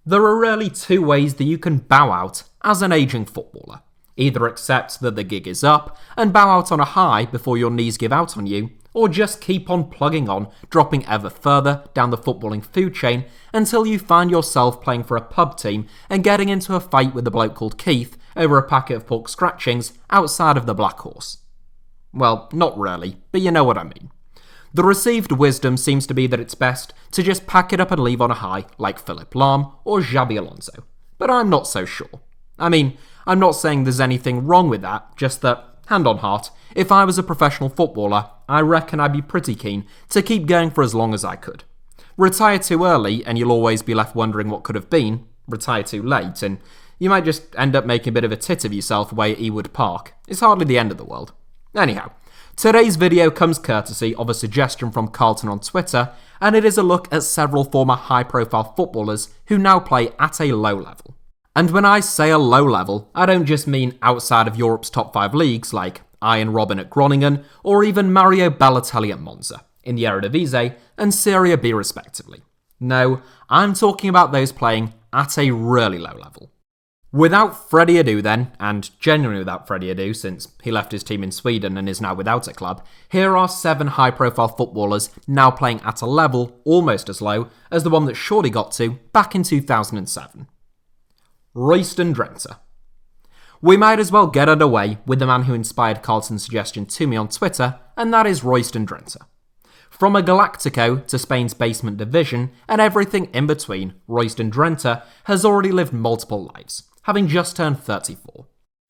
There are really two ways that you can bow out as an aging footballer. Either accept that the gig is up and bow out on a high before your knees give out on you, or just keep on plugging on, dropping ever further down the footballing food chain until you find yourself playing for a pub team and getting into a fight with a bloke called Keith over a packet of pork scratchings outside of the Black Horse. Well, not really, but you know what I mean. The received wisdom seems to be that it's best to just pack it up and leave on a high like Philipp Lahm or Xabi Alonso, but I'm not so sure. I mean, I'm not saying there's anything wrong with that, just that, hand on heart, if I was a professional footballer, I reckon I'd be pretty keen to keep going for as long as I could. Retire too early and you'll always be left wondering what could have been. Retire too late and you might just end up making a bit of a tit of yourself away at Ewood Park. It's hardly the end of the world. Anyhow, today's video comes courtesy of a suggestion from Carlton on Twitter, and it is a look at several former high-profile footballers who now play at a low level. And when I say a low level, I don't just mean outside of Europe's top 5 leagues like Ian Robben at Groningen or even Mario Balotelli at Monza, in the Eredivisie and Serie B respectively. No, I'm talking about those playing at a really low level. Without further ado then, and genuinely without further ado since he left his team in Sweden and is now without a club, here are 7 high-profile footballers now playing at a level almost as low as the one that Shorty got to back in 2007. Royston Drenthe. We might as well get underway with the man who inspired Carlton's suggestion to me on Twitter, and that is Royston Drenthe. From a Galactico to Spain's basement division and everything in between, Royston Drenthe has already lived multiple lives, having just turned 34.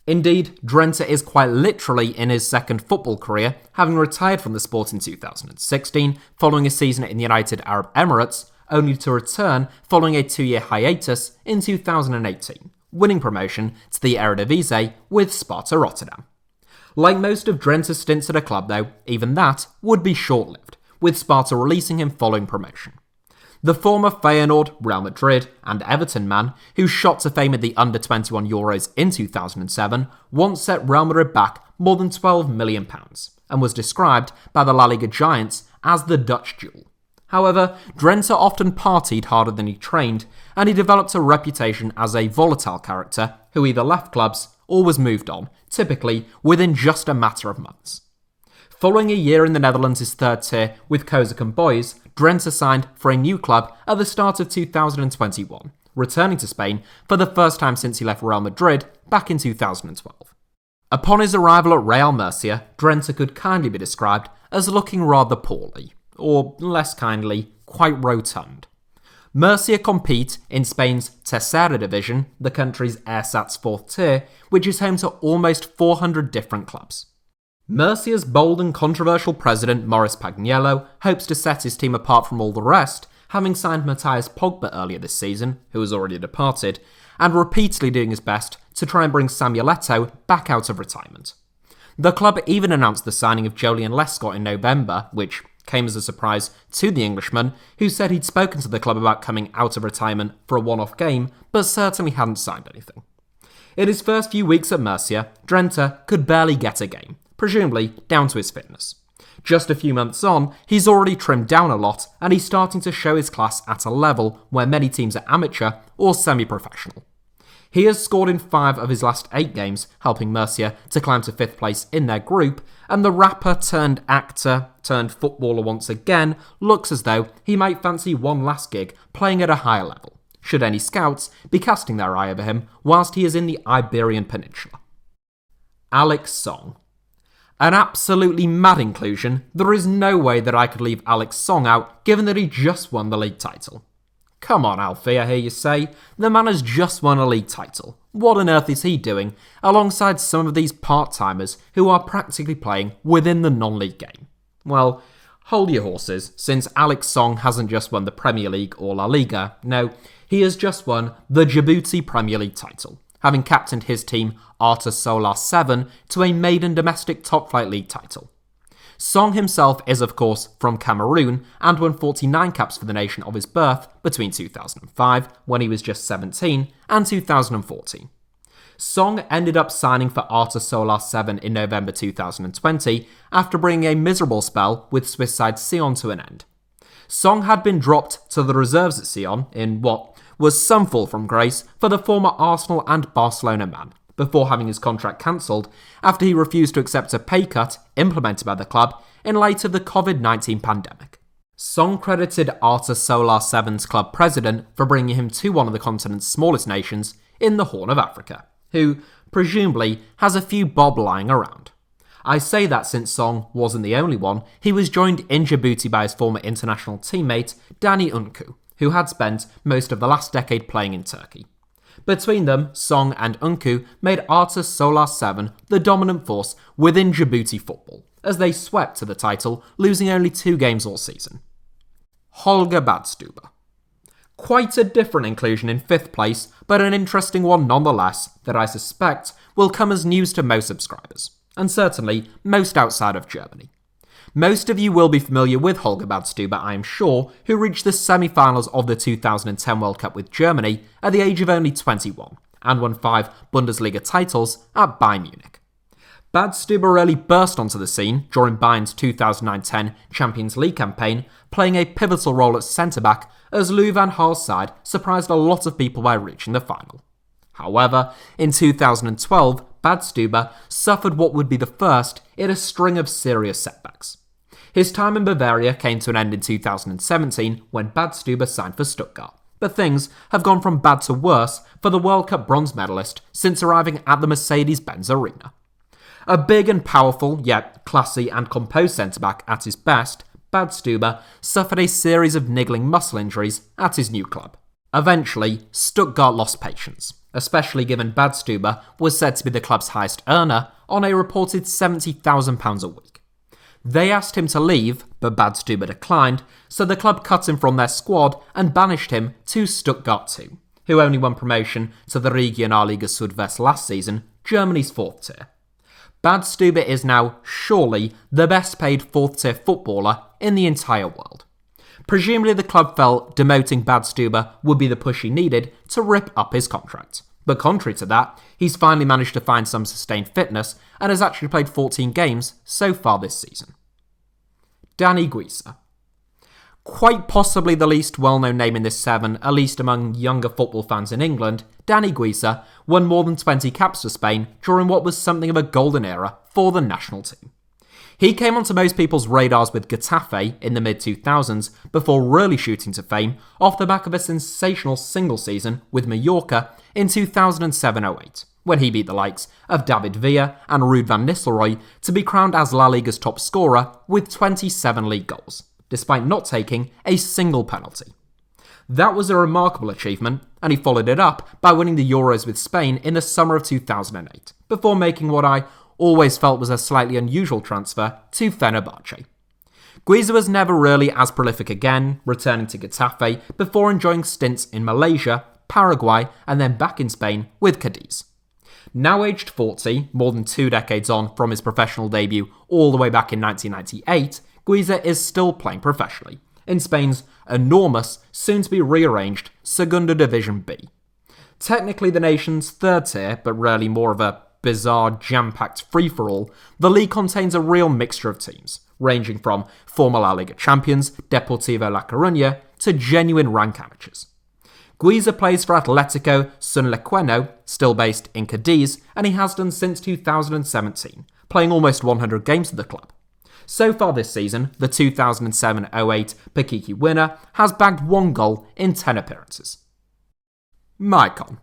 Indeed, Drenthe is quite literally in his second football career, having retired from the sport in 2016 following a season in the United Arab Emirates, only to return following a 2-year hiatus in 2018, winning promotion to the Eredivisie with Sparta Rotterdam. Like most of Drenthe's stints at a club though, even that would be short-lived, with Sparta releasing him following promotion. The former Feyenoord, Real Madrid and Everton man, who shot to fame at the Under-21 Euros in 2007, once set Real Madrid back more than £12 million, and was described by the La Liga giants as the Dutch jewel. However, Drenthe often partied harder than he trained, and he developed a reputation as a volatile character who either left clubs or was moved on, typically within just a matter of months. Following a year in the Netherlands' third tier with Kozakum Boys, Drenthe signed for a new club at the start of 2021, returning to Spain for the first time since he left Real Madrid back in 2012. Upon his arrival at Real Murcia, Drenthe could kindly be described as looking rather poorly, or less kindly, quite rotund. Murcia compete in Spain's Tercera division, the country's ersatz 4th tier, which is home to almost 400 different clubs. Murcia's bold and controversial president Maurice Pagniello hopes to set his team apart from all the rest, having signed Matthias Pogba earlier this season, who has already departed, and repeatedly doing his best to try and bring Samuel Eto'o back out of retirement. The club even announced the signing of Joleon Lescott in November, which came as a surprise to the Englishman, who said he'd spoken to the club about coming out of retirement for a one-off game, but certainly hadn't signed anything. In his first few weeks at Murcia, Drenthe could barely get a game, presumably down to his fitness. Just a few months on, he's already trimmed down a lot, and he's starting to show his class at a level where many teams are amateur or semi-professional. He has scored in 5 of his last 8 games, helping Murcia to climb to 5th place in their group, and the rapper turned actor turned footballer once again looks as though he might fancy one last gig playing at a higher level, should any scouts be casting their eye over him whilst he is in the Iberian Peninsula. Alex Song. An absolutely mad inclusion. There is no way that I could leave Alex Song out given that he just won the league title. Come on, Alfie, I hear you say. The man has just won a league title. What on earth is he doing alongside some of these part-timers who are practically playing within the non-league game? Well, hold your horses, since Alex Song hasn't just won the Premier League or La Liga. No, he has just won the Djibouti Premier League title, having captained his team Arta Solar 7 to a maiden domestic top-flight league title. Song himself is of course from Cameroon and won 49 caps for the nation of his birth between 2005, when he was just 17, and 2014. Song ended up signing for Arta Solar 7 in November 2020 after bringing a miserable spell with Swiss side Sion to an end. Song had been dropped to the reserves at Sion in what was some fall from grace for the former Arsenal and Barcelona man, before having his contract cancelled after he refused to accept a pay cut implemented by the club in light of the COVID-19 pandemic. Song credited Arta Solar Sevens club president for bringing him to one of the continent's smallest nations in the Horn of Africa, who, presumably, has a few bob lying around. I say that since Song wasn't the only one. He was joined in Djibouti by his former international teammate Dani Unku, who had spent most of the last decade playing in Turkey. Between them, Song and Unku made Arta Solar 7 the dominant force within Djibouti football, as they swept to the title, losing only 2 games all season. Holger Badstuber. Quite a different inclusion in 5th place, but an interesting one nonetheless that I suspect will come as news to most subscribers, and certainly most outside of Germany. Most of you will be familiar with Holger Badstuber, I am sure, who reached the semi-finals of the 2010 World Cup with Germany at the age of only 21, and won 5 Bundesliga titles at Bayern Munich. Badstuber really burst onto the scene during Bayern's 2009-10 Champions League campaign, playing a pivotal role at centre-back as Louis van Gaal's side surprised a lot of people by reaching the final. However, in 2012, Badstuber suffered what would be the first in a string of serious setbacks. His time in Bavaria came to an end in 2017 when Badstuber signed for Stuttgart, but things have gone from bad to worse for the World Cup bronze medalist since arriving at the Mercedes-Benz Arena. A big and powerful, yet classy and composed centre-back at his best, Badstuber suffered a series of niggling muscle injuries at his new club. Eventually, Stuttgart lost patience, especially given Badstuber was said to be the club's highest earner on a reported £70,000 a week. They asked him to leave, but Badstuber declined, so the club cut him from their squad and banished him to Stuttgart 2, who only won promotion to the Regionalliga Südwest last season, Germany's 4th tier. Badstuber is now, surely, the best paid 4th tier footballer in the entire world. Presumably the club felt demoting Badstuber would be the push he needed to rip up his contract. But contrary to that, he's finally managed to find some sustained fitness and has actually played 14 games so far this season. Dani Guiza. Quite possibly the least well-known name in this 7, at least among younger football fans in England, Dani Guiza won more than 20 caps for Spain during what was something of a golden era for the national team. He came onto most people's radars with Getafe in the mid-2000s before really shooting to fame off the back of a sensational single season with Mallorca in 2007-08, when he beat the likes of David Villa and Ruud van Nistelrooy to be crowned as La Liga's top scorer with 27 league goals, despite not taking a single penalty. That was a remarkable achievement, and he followed it up by winning the Euros with Spain in the summer of 2008, before making what I always felt was a slightly unusual transfer to Fenerbahce. Guiza was never really as prolific again, returning to Getafe before enjoying stints in Malaysia, Paraguay, and then back in Spain with Cadiz. Now aged 40, more than 2 decades on from his professional debut all the way back in 1998, Guiza is still playing professionally in Spain's enormous, soon-to-be rearranged Segunda Division B. Technically the nation's 3rd tier, but really more of a bizarre, jam-packed free-for-all, the league contains a real mixture of teams, ranging from former La Liga champions Deportivo La Coruña to genuine rank amateurs. Guiza plays for Atlético Sunlequeno, still based in Cadiz, and he has done since 2017, playing almost 100 games for the club. So far this season, the 2007-08 Pichichi winner has bagged 1 goal in 10 appearances. Michonne.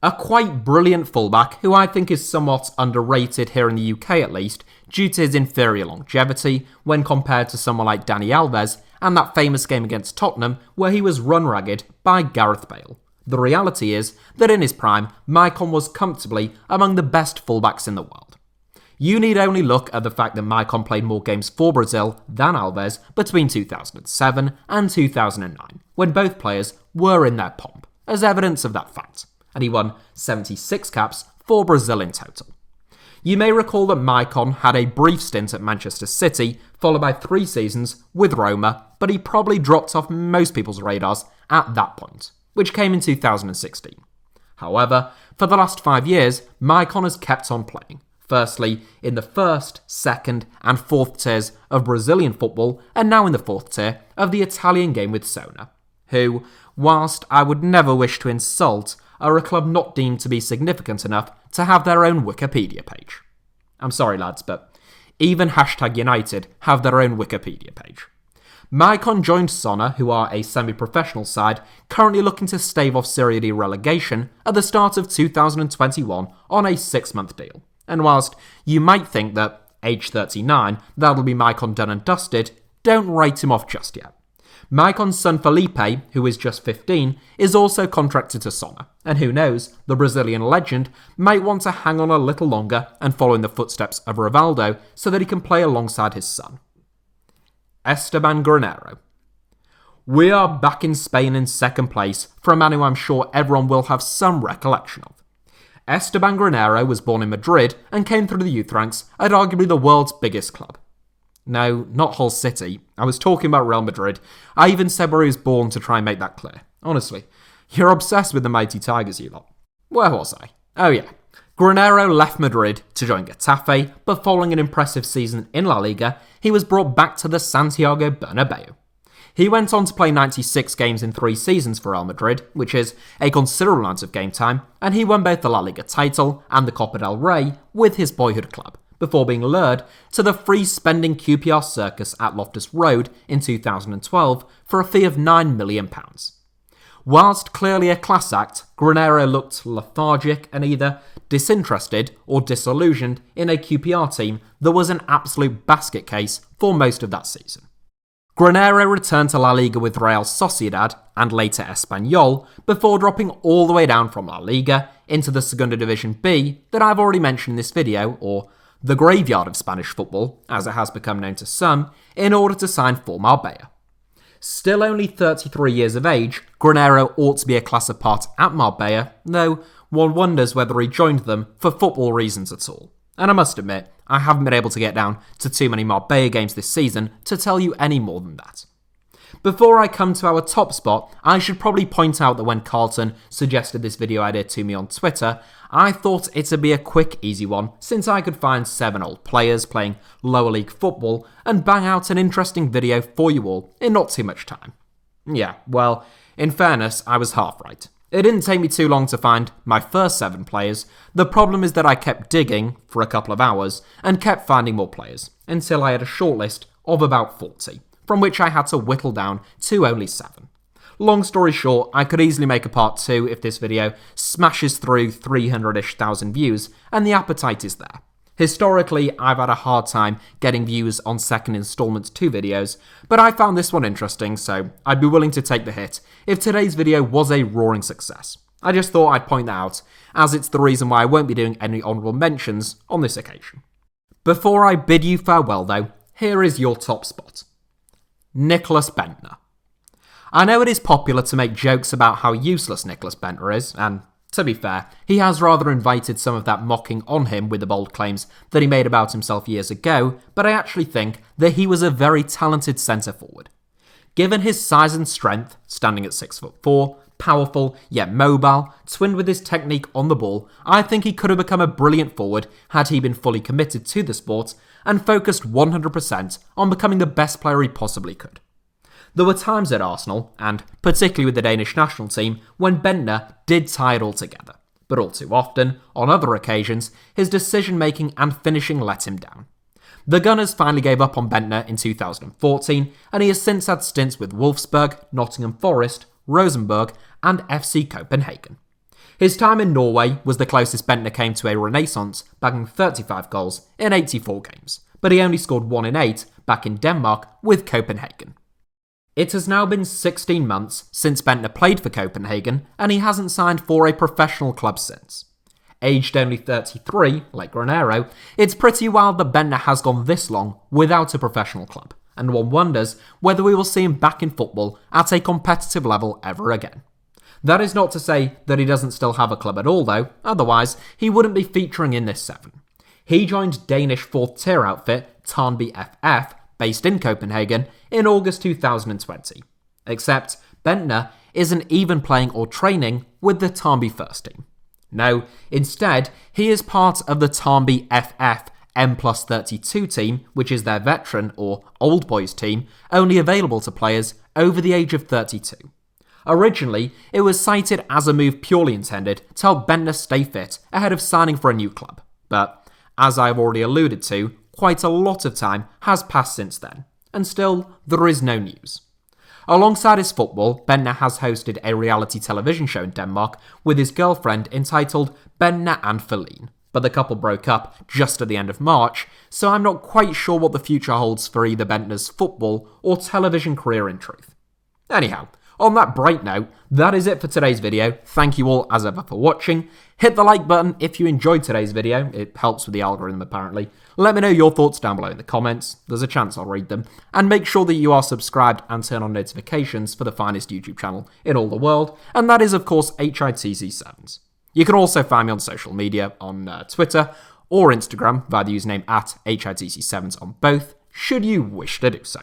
A quite brilliant fullback who I think is somewhat underrated here in the UK at least, due to his inferior longevity when compared to someone like Dani Alves and that famous game against Tottenham where he was run ragged by Gareth Bale. The reality is that in his prime, Michonne was comfortably among the best fullbacks in the world. You need only look at the fact that Michonne played more games for Brazil than Alves between 2007 and 2009, when both players were in their pomp, as evidence of that fact. And he won 76 caps for Brazil in total. You may recall that Michonne had a brief stint at Manchester City, followed by 3 seasons with Roma, but he probably dropped off most people's radars at that point, which came in 2016. However, for the last 5 years, Michonne has kept on playing, firstly in the 1st, 2nd and 4th tiers of Brazilian football, and now in the 4th tier of the Italian game with Sona, who, whilst I would never wish to insult, are a club not deemed to be significant enough to have their own Wikipedia page. I'm sorry lads, but even #United have their own Wikipedia page. Michonne joined Sonna, who are a semi-professional side, currently looking to stave off Serie D relegation at the start of 2021 on a 6-month deal. And whilst you might think that, age 39, that'll be Michonne done and dusted, don't write him off just yet. Michonne's son Felipe, who is just 15, is also contracted to Sonna, and who knows, the Brazilian legend might want to hang on a little longer and follow in the footsteps of Rivaldo so that he can play alongside his son. Esteban Granero. We are back in Spain in second place for a man who I'm sure everyone will have some recollection of. Esteban Granero was born in Madrid and came through the youth ranks at arguably the world's biggest club. No, not Hull City. I was talking about Real Madrid. I even said where he was born to try and make that clear. Honestly, you're obsessed with the mighty Tigers, you lot. Where was I? Oh yeah. Granero left Madrid to join Getafe, but following an impressive season in La Liga, he was brought back to the Santiago Bernabeu. He went on to play 96 games in 3 seasons for Real Madrid, which is a considerable amount of game time, and he won both the La Liga title and the Copa del Rey with his boyhood club, before being lured to the free-spending QPR circus at Loftus Road in 2012 for a fee of £9 million. Whilst clearly a class act, Granero looked lethargic and either disinterested or disillusioned in a QPR team that was an absolute basket case for most of that season. Granero returned to La Liga with Real Sociedad and later Espanyol before dropping all the way down from La Liga into the Segunda Division B that I've already mentioned in this video, or the graveyard of Spanish football, as it has become known to some, in order to sign for Marbella. Still only 33 years of age, Granero ought to be a class apart at Marbella, though one wonders whether he joined them for football reasons at all. And I must admit, I haven't been able to get down to too many Marbella games this season to tell you any more than that. Before I come to our top spot, I should probably point out that when Carlton suggested this video idea to me on Twitter, I thought it'd be a quick, easy one, since I could find 7 old players playing lower league football and bang out an interesting video for you all in not too much time. Yeah, well, in fairness, I was half right. It didn't take me too long to find my first 7 players. The problem is that I kept digging for a couple of hours and kept finding more players, until I had a shortlist of about 40. From which I had to whittle down to only 7. Long story short, I could easily make a part 2 if this video smashes through 300-ish thousand views, and the appetite is there. Historically, I've had a hard time getting views on second installments to videos, but I found this one interesting, so I'd be willing to take the hit if today's video was a roaring success. I just thought I'd point that out, as it's the reason why I won't be doing any honourable mentions on this occasion. Before I bid you farewell though, here is your top spot. Nicklas Bendtner. I know it is popular to make jokes about how useless Nicklas Bendtner is, and to be fair, he has rather invited some of that mocking on him with the bold claims that he made about himself years ago, but I actually think that he was a very talented centre-forward. Given his size and strength, standing at 6'4", powerful yet mobile, twinned with his technique on the ball, I think he could have become a brilliant forward had he been fully committed to the sport and focused 100% on becoming the best player he possibly could. There were times at Arsenal, and particularly with the Danish national team, when Bendtner did tie it all together, but all too often, on other occasions, his decision-making and finishing let him down. The Gunners finally gave up on Bendtner in 2014, and he has since had stints with Wolfsburg, Nottingham Forest, Rosenborg, and FC Copenhagen. His time in Norway was the closest Bendtner came to a renaissance, bagging 35 goals in 84 games, but he only scored 1 in 8 back in Denmark with Copenhagen. It has now been 16 months since Bendtner played for Copenhagen, and he hasn't signed for a professional club since. Aged only 33, like Granero, it's pretty wild that Bendtner has gone this long without a professional club, and one wonders whether we will see him back in football at a competitive level ever again. That is not to say that he doesn't still have a club at all though, otherwise he wouldn't be featuring in this 7. He joined Danish 4th tier outfit Tarnby FF, based in Copenhagen, in August 2020. Except Bendtner isn't even playing or training with the Tarnby first team. No, instead he is part of the Tarnby FF M+32 team, which is their veteran or old boys team, only available to players over the age of 32. Originally, it was cited as a move purely intended to help Bendtner stay fit ahead of signing for a new club, but as I've already alluded to, quite a lot of time has passed since then, and still, there is no news. Alongside his football, Bendtner has hosted a reality television show in Denmark with his girlfriend entitled Bendtner and Feline, but the couple broke up just at the end of March, so I'm not quite sure what the future holds for either Bendtner's football or television career in truth. Anyhow, on that bright note, that is it for today's video. Thank you all as ever for watching. Hit the like button if you enjoyed today's video. It helps with the algorithm apparently. Let me know your thoughts down below in the comments. There's a chance I'll read them. And make sure that you are subscribed and turn on notifications for the finest YouTube channel in all the world. And that is of course HITC Sevens. You can also find me on social media on Twitter or Instagram via the username @HITC Sevens on both, should you wish to do so.